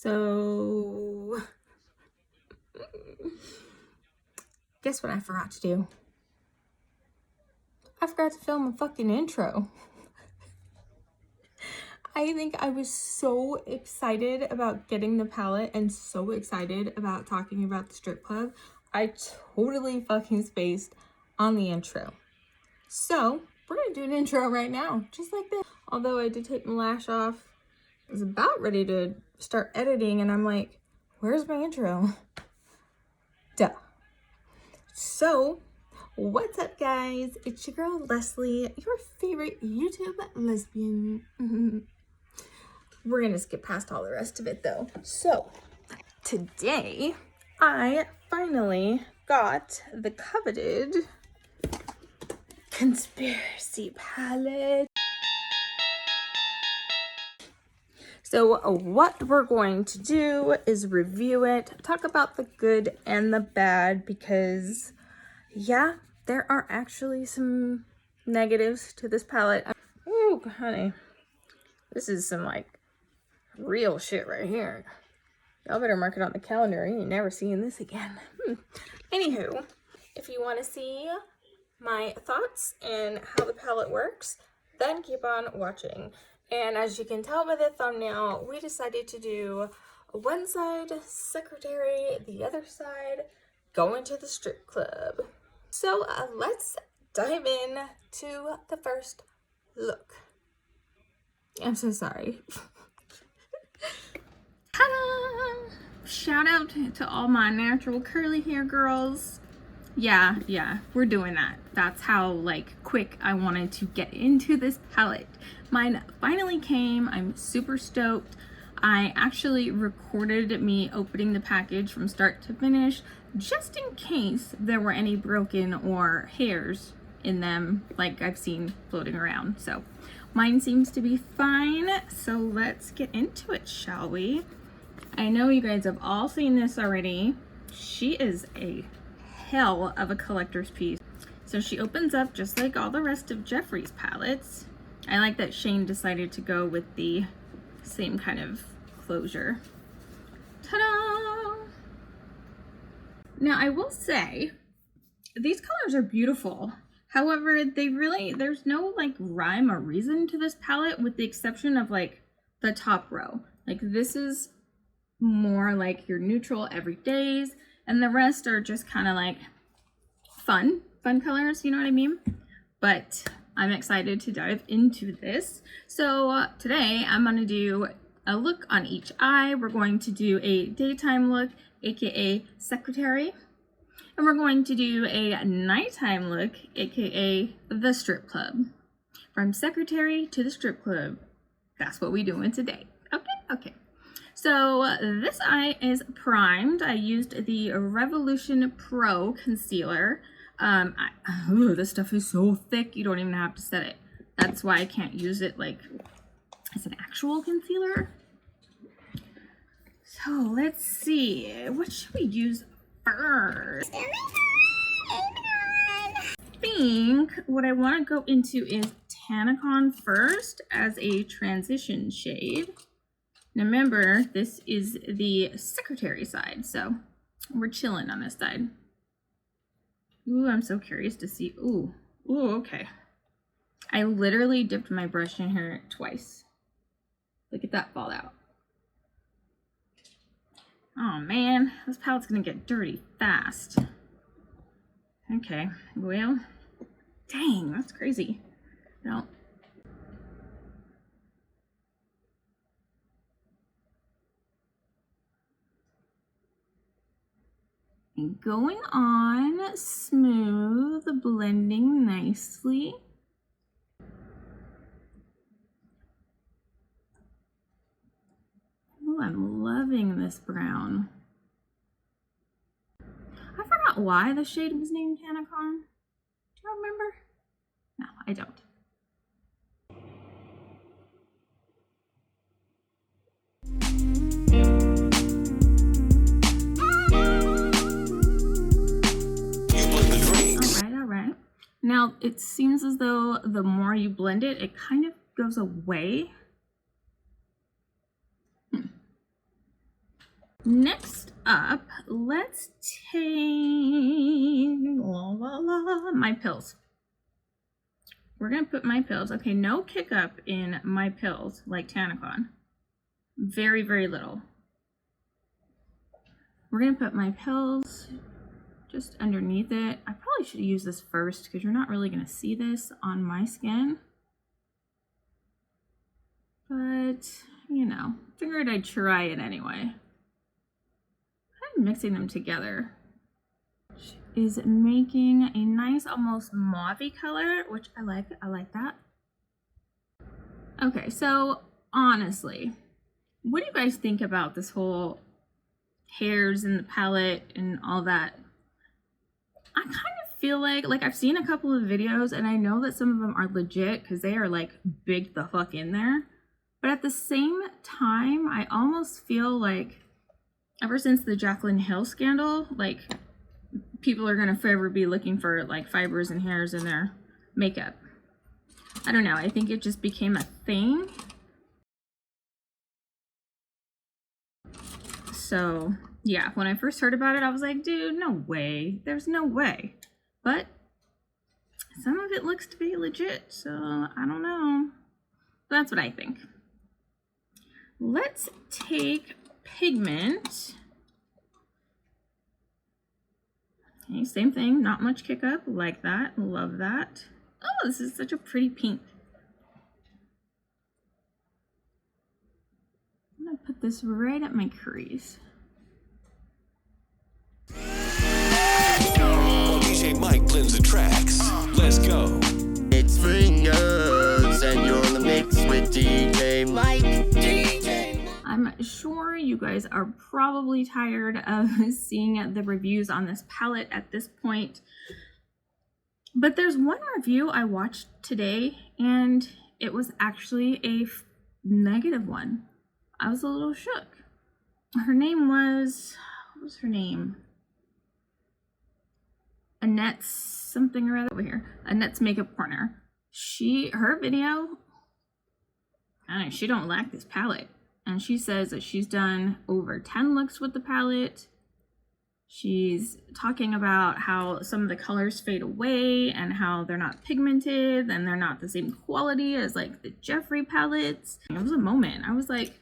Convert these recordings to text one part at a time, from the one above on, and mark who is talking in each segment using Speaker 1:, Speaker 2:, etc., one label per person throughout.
Speaker 1: So, guess what I forgot to do? I forgot to film a fucking intro. I think I was so excited about getting the palette and so excited about talking about the strip club. I totally fucking spaced on the intro. So, we're gonna do an intro right now, just like this. Although I did take my lash off, I was about ready to start editing and I'm like, where's my intro? Duh. So, what's up guys? It's your girl Leslie, your favorite YouTube lesbian. We're gonna skip past all the rest of it though. So, today I finally got the coveted conspiracy palette. So what we're going to do is review it, talk about the good and the bad, because yeah, there are actually some negatives to this palette. Ooh, honey, this is some like real shit right here. Y'all better mark it on the calendar. You ain't never seeing this again. Anywho, if you want to see my thoughts and how the palette works, then keep on watching. And as you can tell by the thumbnail, we decided to do one side secretary, the other side going to the strip club. So let's dive in to the first look. I'm so sorry. Ta-da! Shout out to all my natural curly hair girls. Yeah, we're doing that. That's how like quick I wanted to get into this palette. Mine finally came. I'm super stoked. I actually recorded me opening the package from start to finish, just in case there were any broken or hairs in them like I've seen floating around. So mine seems to be fine. So let's get into it, shall we? I know you guys have all seen this already. She is a hell of a collector's piece. So she opens up just like all the rest of Jeffree's palettes. I like that Shane decided to go with the same kind of closure. Ta-da! Now I will say, these colors are beautiful. However, there's no like rhyme or reason to this palette with the exception of like the top row. Like this is more like your neutral everydays and the rest are just kind of like fun colors, you know what I mean? But I'm excited to dive into this. So today I'm going to do a look on each eye. We're going to do a daytime look, aka secretary. And we're going to do a nighttime look, aka the strip club. From secretary to the strip club. That's what we're doing today. Okay. So this eye is primed. I used the Revolution Pro concealer. This stuff is so thick you don't even have to set it. That's why I can't use it like as an actual concealer. So let's see, what should we use first? I think what I want to go into is Tanacon first as a transition shade. Now remember, this is the secretary side, so we're chilling on this side. Ooh, I'm so curious to see. Ooh, okay. I literally dipped my brush in here twice. Look at that fallout. Oh man, this palette's gonna get dirty fast. Okay, well, dang, that's crazy. No. And going on smooth, blending nicely. Oh, I'm loving this brown. I forgot why the shade was named Tanacon. Do you remember? No, I don't. All right. Now it seems as though the more you blend it, it kind of goes away. Next up, let's take my pills. We're gonna put my pills. Okay, no kick up in my pills like Tanacon. Very, very little. We're gonna put my pills just underneath it. I probably should use this first because you're not really gonna see this on my skin. But, you know, figured I'd try it anyway. I'm mixing them together. Is making a nice almost mauve-y color, which I like that. Okay, so honestly, what do you guys think about this whole hairs in the palette and all that? I kind of feel like I've seen a couple of videos and I know that some of them are legit because they are like big the fuck in there. But at the same time, I almost feel like ever since the Jaclyn Hill scandal, like people are gonna forever be looking for like fibers and hairs in their makeup. I don't know, I think it just became a thing. So yeah, when I first heard about it, I was like, dude, no way, there's no way. But some of it looks to be legit, so I don't know. That's what I think. Let's take pigment. Okay, same thing, not much kick up, like that, love that. Oh, this is such a pretty pink. I'm gonna put this right at my crease.
Speaker 2: DJ Mike blends the tracks. Let's go.
Speaker 3: It's fingers and you're on the mix with DJ Mike.
Speaker 1: I'm sure you guys are probably tired of seeing the reviews on this palette at this point. But there's one review I watched today and it was actually a negative one. I was a little shook. Her name was, what was her name? Annette's something or other over here. Annette's Makeup Corner. Her video, I don't know, she don't like this palette. And she says that she's done over 10 looks with the palette. She's talking about how some of the colors fade away and how they're not pigmented and they're not the same quality as like the Jeffree palettes. It was a moment. I was like,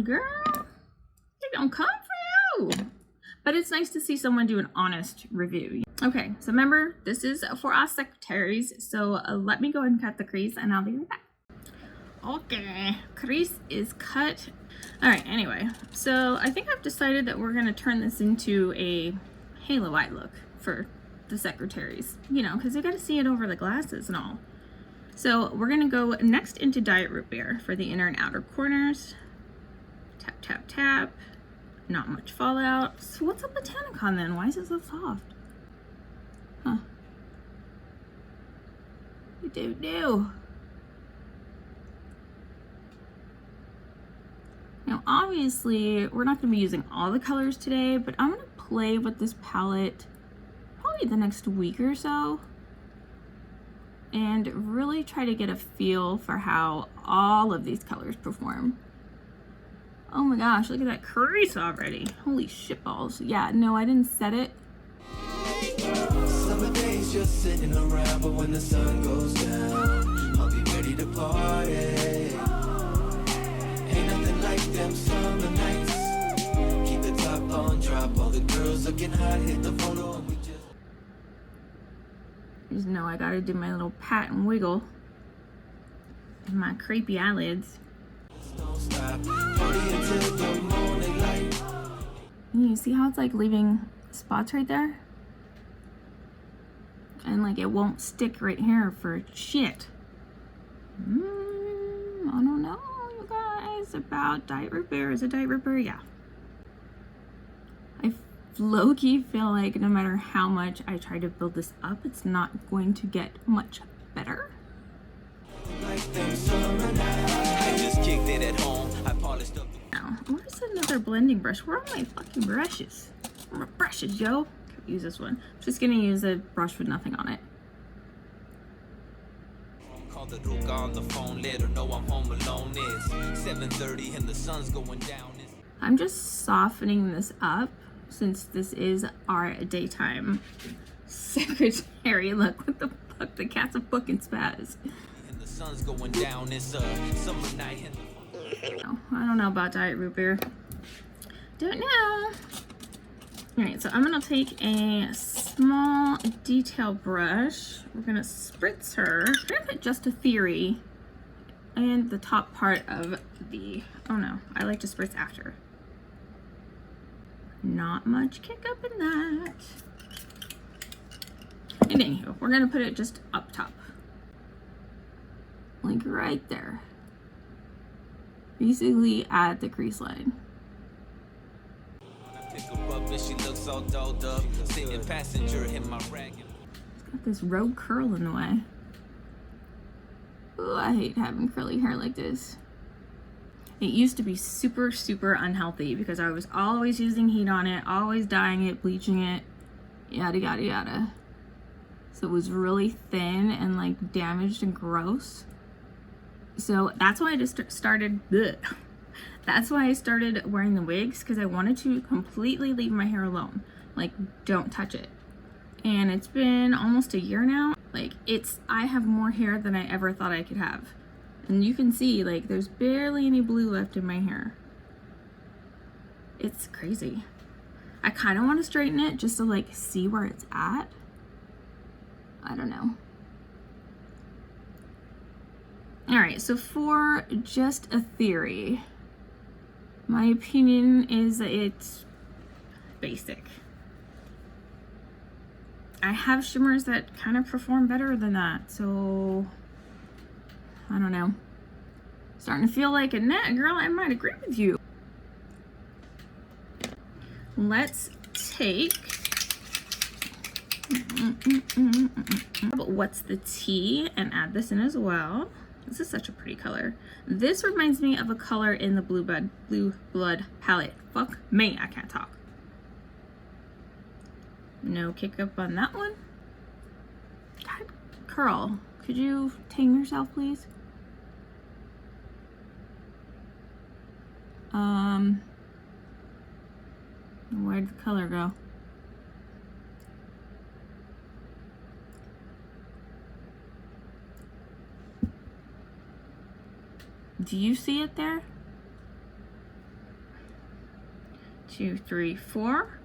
Speaker 1: girl, they don't come for you. But it's nice to see someone do an honest review. Okay, so remember, this is for our secretaries. So let me go ahead and cut the crease and I'll be right back. Okay, crease is cut. All right, anyway, so I think I've decided that we're gonna turn this into a halo eye look for the secretaries, you know, because you gotta see it over the glasses and all. So we're gonna go next into Diet Root Beer for the inner and outer corners. Tap, tap, tap. Not much fallout. So what's up with Tanacon then? Why is it so soft? Huh. Do. Now, obviously, we're not going to be using all the colors today, but I'm going to play with this palette probably the next week or so and really try to get a feel for how all of these colors perform. Oh my gosh, look at that crease already. Holy shitballs. Yeah, no, I didn't set it.
Speaker 4: Summer days just sitting around, but when the sun goes down, I'll be ready to party. Like them summer nights, keep the top on, drop all the girls looking hot, hit the photo and we
Speaker 1: just know I gotta do my little pat and wiggle and my creepy eyelids.
Speaker 4: don't stop, party until the morning light.
Speaker 1: You see how it's like leaving spots right there? And like it won't stick right here for shit. I don't know. About Diet Root Beer. Is it Diet Root Beer? Yeah. I low-key feel like no matter how much I try to build this up, it's not going to get much better.
Speaker 4: Like them summer nights. I just kicked it at home. I polished up.
Speaker 1: Now, where's another blending brush? Where are my fucking brushes? Where are my brushes, yo? Can't use this one. I'm just gonna use a brush with nothing on it.
Speaker 4: The Ruka on the phone, let her know I'm home alone. It's 7:30 and the sun's going down.
Speaker 1: I'm just softening this up since this is our daytime secretary. Look, what the fuck? The cat's a fucking spaz.
Speaker 4: And the sun's going down. It's a summer night.
Speaker 1: I don't know about diet root beer. Don't know. Alright, so I'm gonna take a small detail brush. We're gonna spritz her. I'm gonna put just a theory and the top part of the, oh no, I like to spritz after. Not much kick up in that. And anywho, we're gonna put it just up top. Like right there. Basically at the crease line.
Speaker 4: Pick her up and she looks all dolled up. Sitting passenger in my rag.
Speaker 1: It's got this rogue curl in the way. Ooh, I hate having curly hair like this. It used to be super, super unhealthy because I was always using heat on it, always dyeing it, bleaching it, yada, yada, yada. So it was really thin and like damaged and gross. So that's why I just started, bleh. That's why I started wearing the wigs, because I wanted to completely leave my hair alone. Like, don't touch it. And it's been almost a year now. Like, I have more hair than I ever thought I could have. And you can see, like, there's barely any blue left in my hair. It's crazy. I kind of want to straighten it just to, like, see where it's at. I don't know. Alright, so for just a theory, my opinion is that it's basic. I have shimmers that kind of perform better than that, so I don't know. Starting to feel like, Annette, girl, I might agree with you. Let's take What's the Tea and add this in as well. This is such a pretty color. This reminds me of a color in the Blue Blood palette. Fuck me, I can't talk. No kick up on that one. God, Curl, could you tame yourself, please? Where'd the color go? Do you see it there? 2, 3, 4.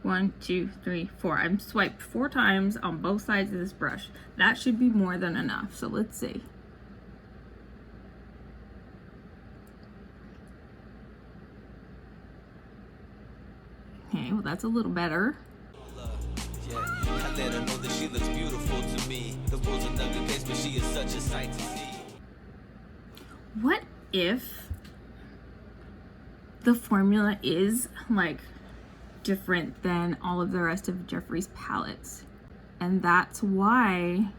Speaker 1: 1, 2, 3, 4. I'm swiped 4 times on both sides of this brush. That should be more than enough. So let's see. Okay, well that's a little better.
Speaker 4: Yeah, I let her know that she looks beautiful to me. The world's an ugly place, but she is such a sight to see.
Speaker 1: What if the formula is like different than all of the rest of Jeffree's palettes, and that's why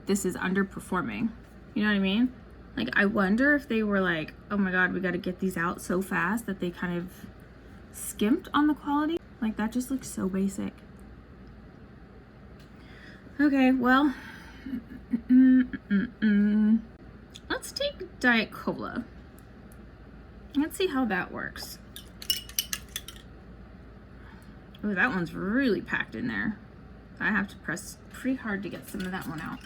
Speaker 1: this is underperforming? You know what I mean? Like, I wonder if they were like, oh my god, we got to get these out so fast that they kind of skimped on the quality. Like, that just looks so basic. Okay, well, let's take Diet Cola. Let's see how that works. Oh, that one's really packed in there. I have to press pretty hard to get some of that one out.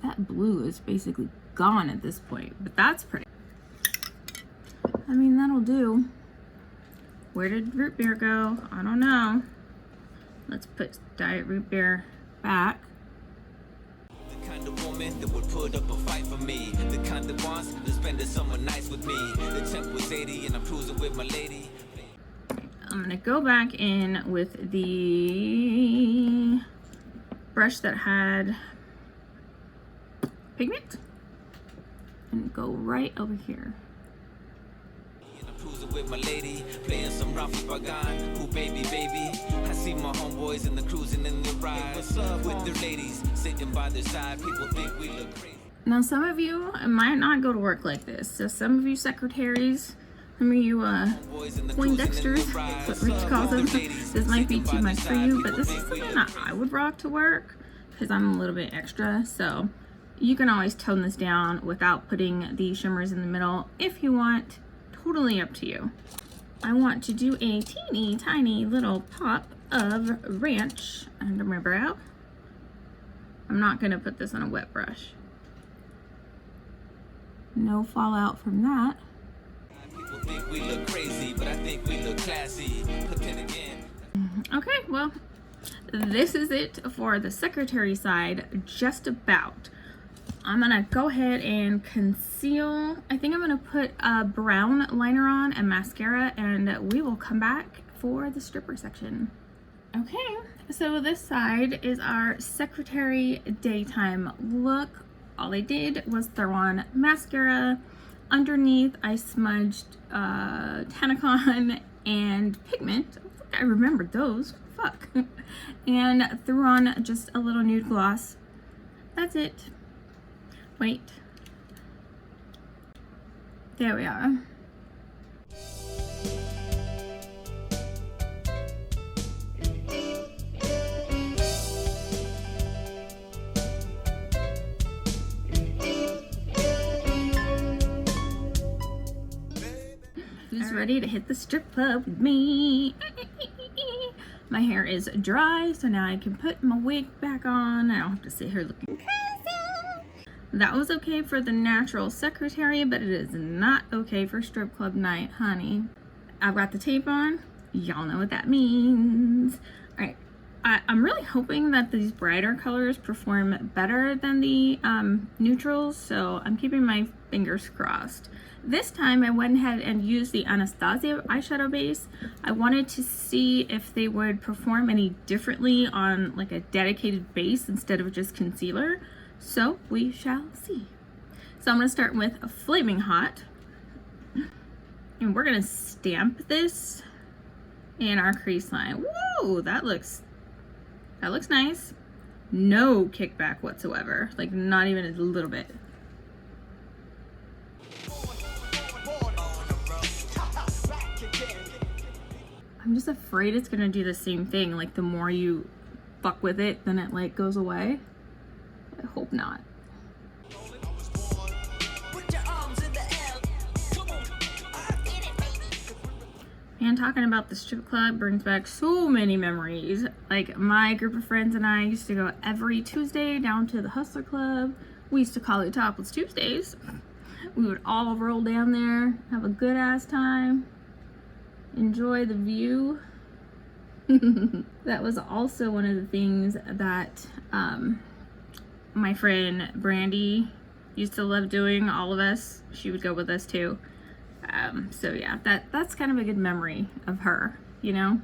Speaker 1: That blue is basically gone at this point, but that's pretty. I mean, that'll do. Where did root beer go? I don't know. Let's put Diet Root Beer back.
Speaker 4: The kind of woman that would put up a fight for me. The kind that wants to spend the summer nights with me. The temp was 80 and I'm cruising with my lady.
Speaker 1: I'm gonna go back in with the brush that had pigment and go right over here.
Speaker 4: Cruising with my lady, playing some Ralphie Bagan. Ooh, baby, baby. I see my homeboys in the cruising in the ride with their ladies sitting by their side. People think we look crazy.
Speaker 1: Now, some of you might not go to work like this. So some of you secretaries Some of you Poindexters, that's what Rich calls them. This might be too much for you, but this is something that I would rock to work because I'm a little bit extra. So you can always tone this down without putting the shimmers in the middle if you want. Totally up to you. I want to do a teeny tiny little pop of ranch under my brow. I'm not going to put this on a wet brush. No fallout from that.
Speaker 4: People think we look crazy, but I think we look classy. But then again,
Speaker 1: Okay, well, this is it for the secretary side, just about. I'm gonna go ahead and conceal. I think I'm gonna put a brown liner on and mascara, and we will come back for the stripper section. Okay, so this side is our secretary daytime look. All I did was throw on mascara. Underneath, I smudged Tanacon and pigment. I remembered those. Fuck. And threw on just a little nude gloss. That's it. Wait. There we are. Who's ready to hit the strip club with me? My hair is dry, so now I can put my wig back on. I don't have to sit here looking crazy. That was okay for the natural secretary, but it is not okay for strip club night, honey. I've got the tape on. Y'all know what that means. All right. I'm really hoping that these brighter colors perform better than the neutrals, so I'm keeping my fingers crossed. This time I went ahead and used the Anastasia eyeshadow base. I wanted to see if they would perform any differently on like a dedicated base instead of just concealer. So we shall see. So I'm gonna start with a Flaming Hot. And we're gonna stamp this in our crease line. Whoa, that looks nice. No kickback whatsoever, like not even a little bit. I'm just afraid it's gonna do the same thing. Like the more you fuck with it, then it like goes away. I hope not. And talking about the strip club brings back so many memories. Like my group of friends and I used to go every Tuesday down to the Hustler Club. We used to call it Topless Tuesdays. We would all roll down there, have a good ass time, enjoy the view. That was also one of the things that my friend Brandy used to love doing. All of us, she would go with us too. So yeah, that's kind of a good memory of her, you know.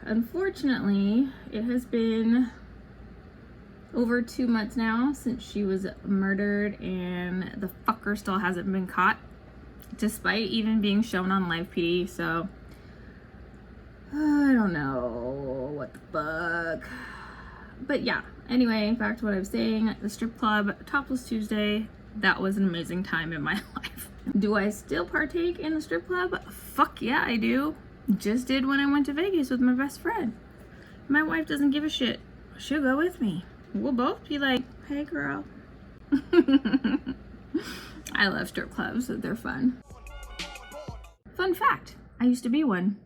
Speaker 1: Unfortunately, it has been over 2 months now since she was murdered, and the fucker still hasn't been caught, despite even being shown on live PD. So I don't know what the fuck. But yeah, anyway, back to what I was saying. The strip club, Topless Tuesday, that was an amazing time in my life. Do I still partake in the strip club? Fuck yeah, I do. Just did when I went to Vegas with my best friend. My wife doesn't give a shit. She'll go with me. We'll both be like, hey girl. I love strip clubs, they're fun. Fun fact, I used to be one.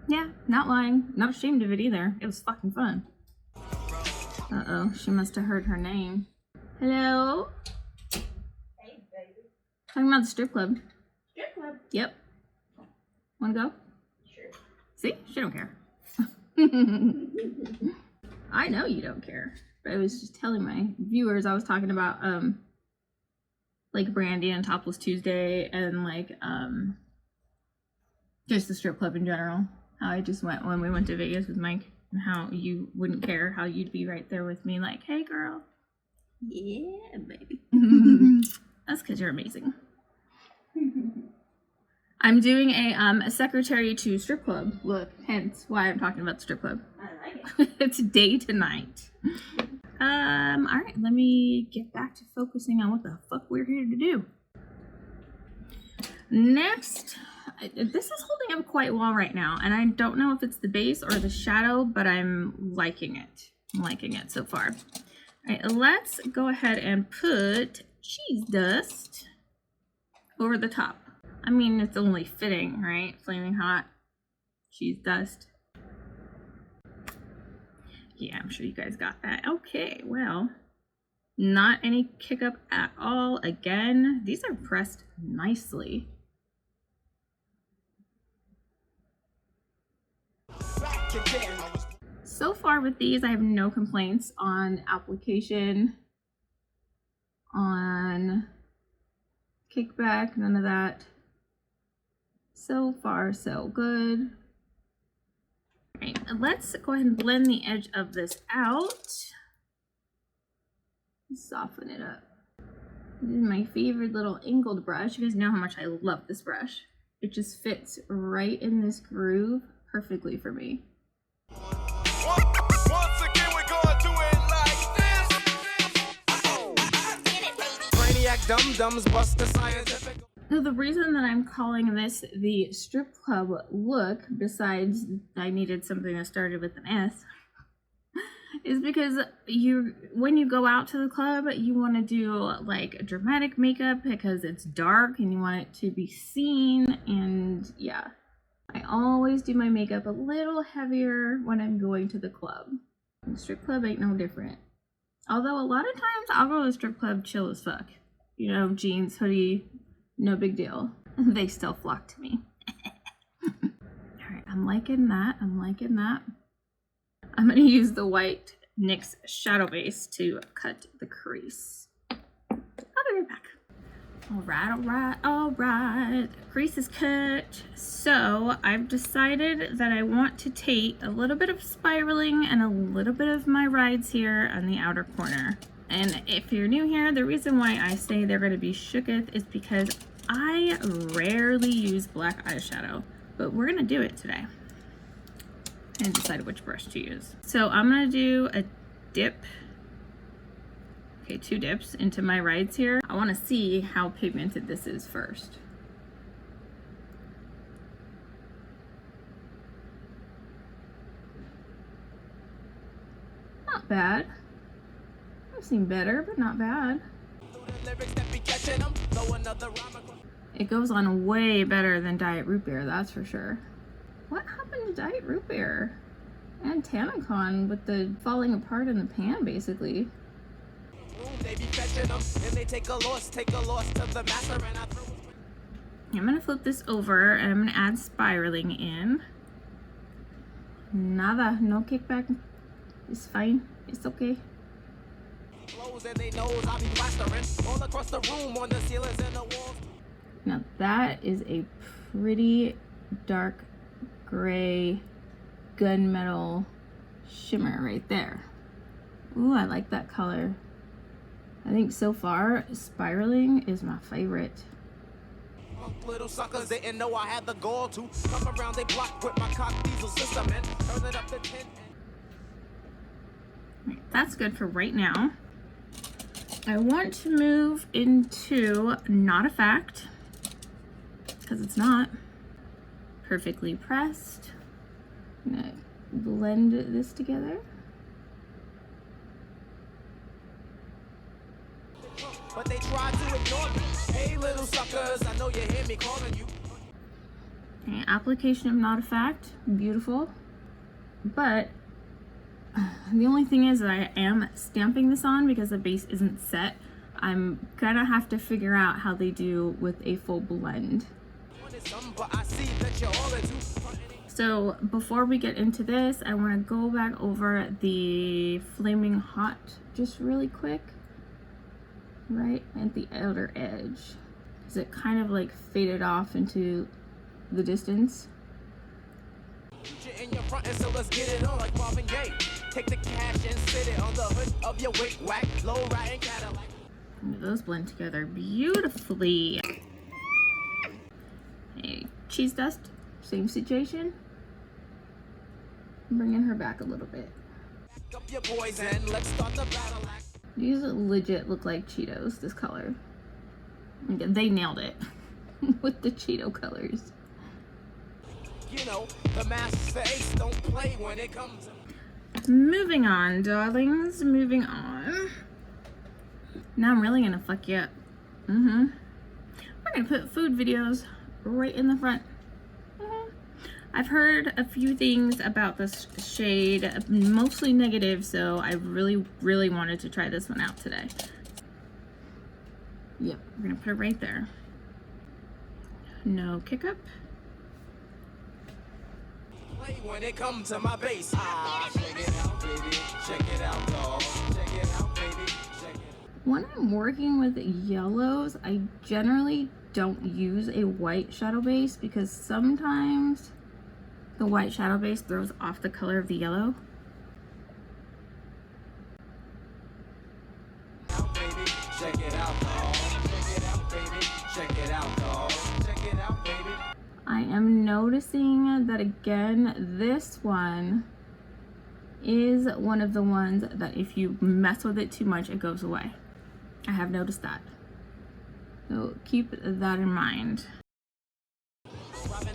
Speaker 1: Yeah, not lying, not ashamed of it either. It was fucking fun. Uh-oh, she must have heard her name. Hello?
Speaker 5: Hey, baby.
Speaker 1: Talking about the strip club.
Speaker 5: Strip club?
Speaker 1: Yep. Wanna go?
Speaker 5: Sure.
Speaker 1: See? She don't care. I know you don't care. But I was just telling my viewers, I was talking about like Brandy and Topless Tuesday and like just the strip club in general. How I just went when we went to Vegas with Mike, and how you wouldn't care, how you'd be right there with me like, hey girl. Yeah, baby. That's because you're amazing. I'm doing a secretary to strip club look, hence why I'm talking about the strip club.
Speaker 5: I like it.
Speaker 1: It's day to night. Alright, let me get back to focusing on what the fuck we're here to do. Next, this is holding up quite well right now, and I don't know if it's the base or the shadow, but I'm liking it. I'm liking it so far. All right, let's go ahead and put cheese dust over the top. I mean, it's only fitting, right? Flaming hot cheese dust. Yeah, I'm sure you guys got that. Okay, well, not any kick up at all. Again, these are pressed nicely. So far with these, I have no complaints on application, on kickback, none of that. So far, so good. All right, let's go ahead and blend the edge of this out. Soften it up. This is my favorite little angled brush. You guys know how much I love this brush. It just fits right in this groove perfectly for me.
Speaker 2: Once again, we're gonna do it like this. Brainiac dum-dums bust the scientific.
Speaker 1: So the reason that I'm calling this the strip club look, besides I needed something that started with an S, is because when you go out to the club, you want to do like dramatic makeup because it's dark and you want it to be seen. And yeah, I always do my makeup a little heavier when I'm going to the club. And the strip club ain't no different. Although a lot of times I'll go to the strip club chill as fuck. You know, jeans, hoodie, no big deal. They still flock to me. All right, I'm liking that. I'm liking that. I'm going to use the white NYX shadow base to cut the crease. I'll be right back. All right. Crease is cut. So I've decided that I want to take a little bit of spiraling and a little bit of my rides here on the outer corner. And if you're new here, the reason why I say they're going to be shooketh is because I rarely use black eyeshadow, but we're going to do it today. And decide which brush to use. So I'm gonna do a dip, okay, 2 dips into my rides here. I wanna see how pigmented this is first. Not bad. I've seen better, but not bad. It goes on way better than Diet Root Beer, that's for sure. What happened to Diet Root Beer? And Tanacon with the falling apart in the pan, basically. I'm gonna flip this over and I'm gonna add spiraling in. Nada, no kickback. It's fine. It's okay. Now that is a pretty dark gray gunmetal shimmer right there. Ooh, I like that color. I think so far spiraling is my favorite.
Speaker 4: Little suckers didn't know I had the gall to come around they block with my cock diesel system and turn it up to 10.
Speaker 1: Right, that's good for right now. I want to move into not a fact because it's not. Perfectly pressed. I'm gonna blend this together.
Speaker 4: But they try to ignore me. Hey little suckers, I know you hear me calling you.
Speaker 1: Okay, application of not a fact, beautiful. But the only thing is that I am stamping this on because the base isn't set. I'm gonna have to figure out how they do with a full blend. So before we get into this, I want to go back over the Flaming Hot just really quick, right at the outer edge, because it kind of like faded off into the distance.
Speaker 4: In your front and so let's get it on like Marvin Gaye. Take the cash and sit it on the hood of your wig whack, low riding Cadillac.
Speaker 1: Those blend together beautifully. Hey, cheese dust, same situation. Bringing her back a little bit.
Speaker 4: Up your boys and let's start the battle act.
Speaker 1: These legit look like Cheetos, this color. They nailed it. with the Cheeto colors.
Speaker 4: You know, the master ace don't play when it comes to...
Speaker 1: Moving on, darlings. Moving on. Now I'm really gonna fuck you up. We're gonna put food videos right in the front. I've heard a few things about this shade, mostly negative, so I really wanted to try this one out today. Yep, we're gonna put it right there. No kick up.
Speaker 4: When it comes to my bass, check it out, baby. Check it out, dog. Check it out, baby. Check it out.
Speaker 1: When I'm working with yellows, I generally don't use a white shadow base because sometimes the white shadow base throws off the color of the yellow.
Speaker 4: Baby, check it out, dog. Check it out, baby. Check it out, dog. Check it out, baby.
Speaker 1: I am noticing that again, this one is one of the ones that if you mess with it too much, it goes away. I have noticed that. So keep that in mind.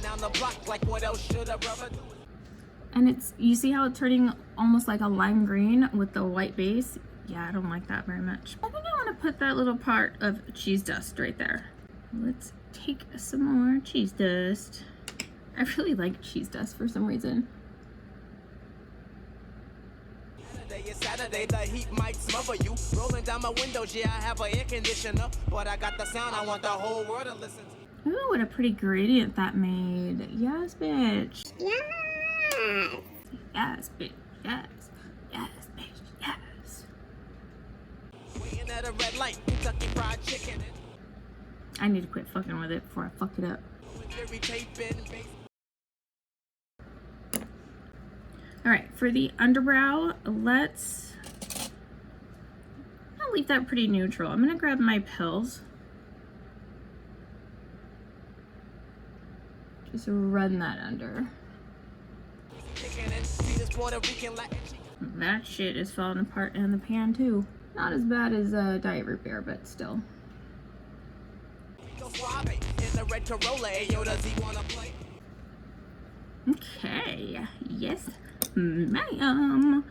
Speaker 4: Down the block, like what else should a brother do?
Speaker 1: And it's, you see how it's turning almost like a lime green with the white base? Yeah, I don't like that very much. I think I want to put that little part of cheese dust right there. Let's take some more cheese dust. I really like cheese dust for some reason.
Speaker 4: Saturday is Saturday, the heat might smother you. Rolling down my windows, yeah, I have an air conditioner, but I got the sound I want the whole world to listen to.
Speaker 1: Ooh, what a pretty gradient that made. Yes, bitch.
Speaker 3: Yes.
Speaker 1: Yes, bitch. Yes. Yes, bitch. Yes.
Speaker 4: Waiting at a red light, Kentucky Fried Chicken.
Speaker 1: I need to quit fucking with it before I fuck it up. Alright, for the underbrow, I'll leave that pretty neutral. I'm gonna grab my pills. Just run that under. That shit is falling apart in the pan too. Not as bad as Diet Root Beer, but still. Okay, yes, ma'am.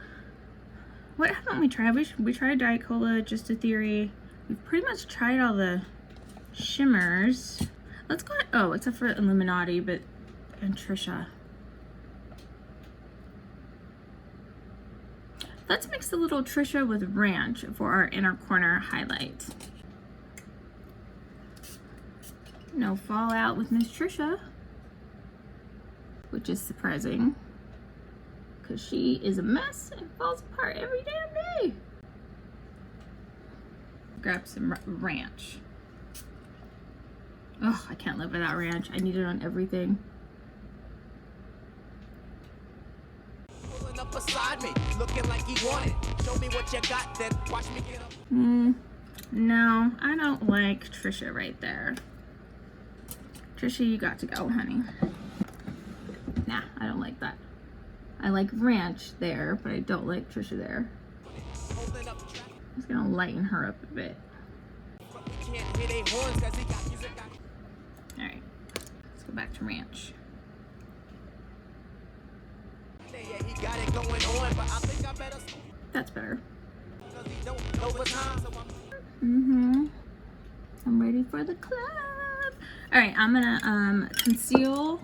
Speaker 1: What haven't we tried? We tried Diet Cola, Just a Theory. We've pretty much tried all the shimmers. Let's go, oh, except for Illuminati, and Trisha. Let's mix a little Trisha with Ranch for our inner corner highlight. No fallout with Miss Trisha, which is surprising because she is a mess and falls apart every damn day. Grab some Ranch. Oh, I can't live without Ranch. I need it on everything.
Speaker 4: Pulling up beside me, looking like he wanted. Show me what you got, then watch me get up.
Speaker 1: No, I don't like Trisha right there. Trisha, you got to go, honey. Nah, I don't like that. I like Ranch there, but I don't like Trisha there. I'm just gonna lighten her up a bit. Alright, let's go back to Ranch. That's better. I'm ready for the club. Alright, I'm gonna conceal.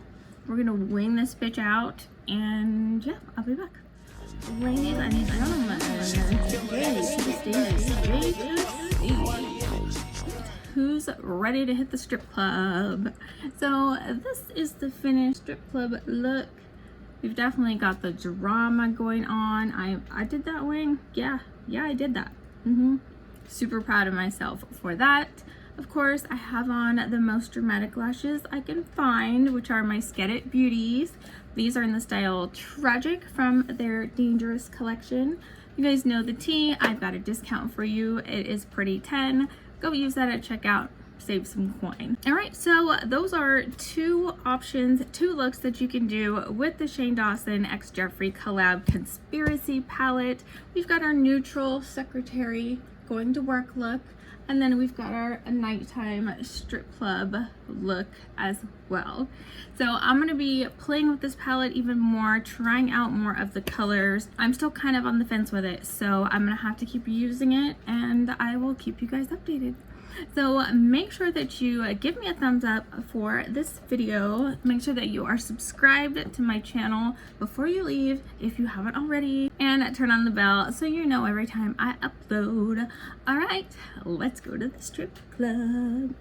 Speaker 1: We're gonna wing this bitch out, and yeah, I'll be back. Ladies and gentlemen, who's ready to hit the strip club? So this is the finished strip club look. We've definitely got the drama going on. I did that wing. Yeah, I did that. Super proud of myself for that. Of course, I have on the most dramatic lashes I can find, which are my Sked It Beauties. These are in the style Tragic from their Dangerous collection. You guys know the tea. I've got a discount for you. It is pretty 10. Go use that at checkout. Save some coin. All right, so those are two options, two looks that you can do with the Shane Dawson X Jeffree collab conspiracy palette. We've got our neutral secretary going to work look. And then we've got our nighttime strip club look as well. So I'm going to be playing with this palette even more, trying out more of the colors. I'm still kind of on the fence with it, so I'm going to have to keep using it, and I will keep you guys updated. So make sure that you give me a thumbs up for this video. Make sure that you are subscribed to my channel before you leave if you haven't already, and turn on the bell so you know every time I upload. All right, let's go to the strip club.